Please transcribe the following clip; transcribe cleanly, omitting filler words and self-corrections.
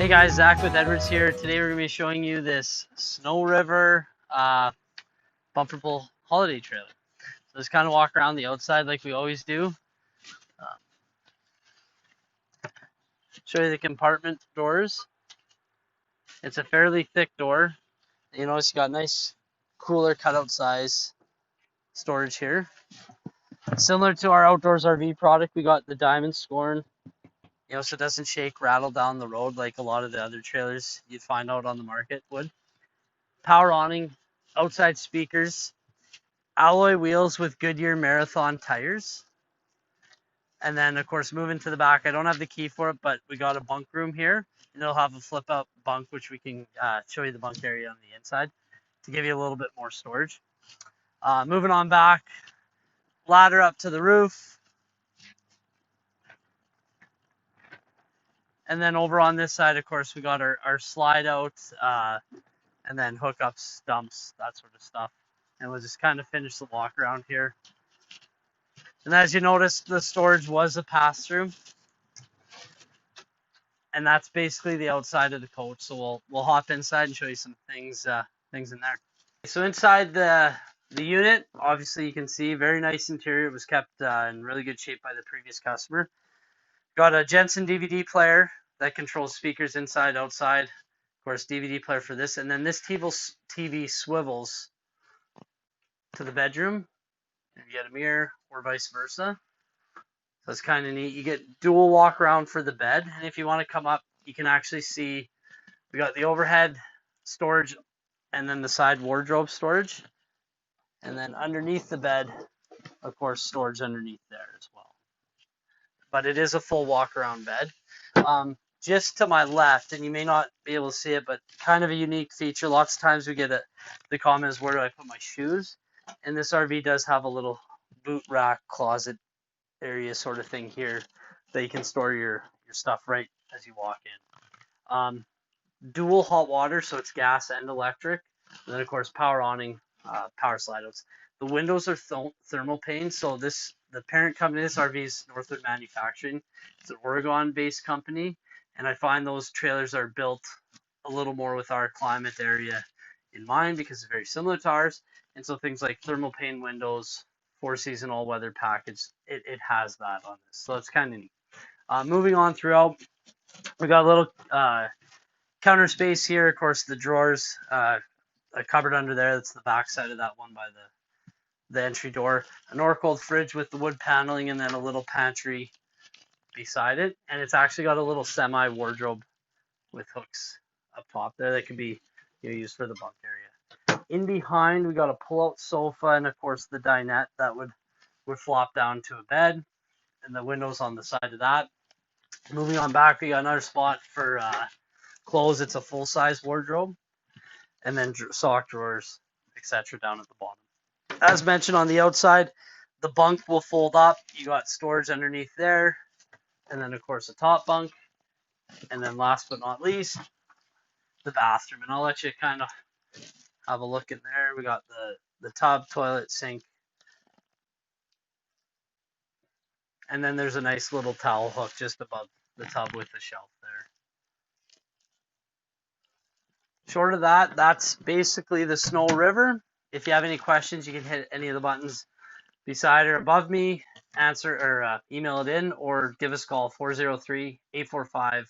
Hey guys, Zach with Edwards here. Today we're going to be showing you this Snow River bumper pull holiday trailer. So let's kind of walk around the outside like we always do. Show you the compartment doors. It's a fairly thick door. You notice you got nice cooler cutout size storage here. Similar to our outdoors RV product, we got the diamond scorn, so it doesn't shake, rattle down the road like a lot of the other trailers you'd find out on the market would. Power awning, outside speakers, alloy wheels with Goodyear Marathon tires. And then, of course, moving to the back, I don't have the key for it, but we got a bunk room here. And it'll have a flip-out bunk, which we can show you the bunk area on the inside to give you a little bit more storage. Moving on back, ladder up to the roof. And then over on this side, of course, we got our slide out and then hookups, dumps, that sort of stuff. And we'll just kind of finish the walk around here. And as you notice, the storage was a pass-through. And that's basically the outside of the coach. So we'll hop inside and show you some things in there. So inside the unit, obviously you can see very nice interior. It was kept in really good shape by the previous customer. Got a Jensen DVD player that controls speakers inside, outside. Of course, DVD player for this. And then this TV swivels to the bedroom. If you get a mirror or vice versa. So it's kind of neat. You get dual walk around for the bed. And if you want to come up, you can actually see we got the overhead storage and then the side wardrobe storage. And then underneath the bed, of course, storage underneath there as well. But it is a full walk around bed. Just to my left, and you may not be able to see it, but kind of a unique feature. Lots of times we get the comment is, where do I put my shoes? And this RV does have a little boot rack closet area sort of thing here that you can store your stuff right as you walk in. Dual hot water, so it's gas and electric. And then of course power awning, power slide outs. The windows are thermal pane, so the parent company of this RV is Northwood Manufacturing. It's an Oregon-based company, and I find those trailers are built a little more with our climate area in mind because it's very similar to ours. And so things like thermal pane windows, 4-season all-weather package, it has that on this. So it's kind of neat. Moving on throughout, we got a little counter space here. Of course, the drawers, a cupboard under there. That's the back side of that one by the entry door. A Norcold fridge with the wood paneling, and then a little pantry beside it. And it's actually got a little semi wardrobe with hooks up top there that could be used for the bunk area. In behind, we got a pull-out sofa, and of course the dinette that would flop down to a bed, and the windows on the side of that. Moving on back, we got another spot for clothes. It's a full-size wardrobe, and then sock drawers, etc. down at the bottom. As mentioned, on the outside, the bunk will fold up. You got storage underneath there, and then of course a top bunk, and then last but not least, the bathroom. And I'll let you kind of have a look in there. We got the tub, toilet, sink, and then there's a nice little towel hook just above the tub with the shelf there. Short of that, that's basically the Snow River. If you have any questions, you can hit any of the buttons beside or above me, answer or email it in, or give us a call 403-845-3328.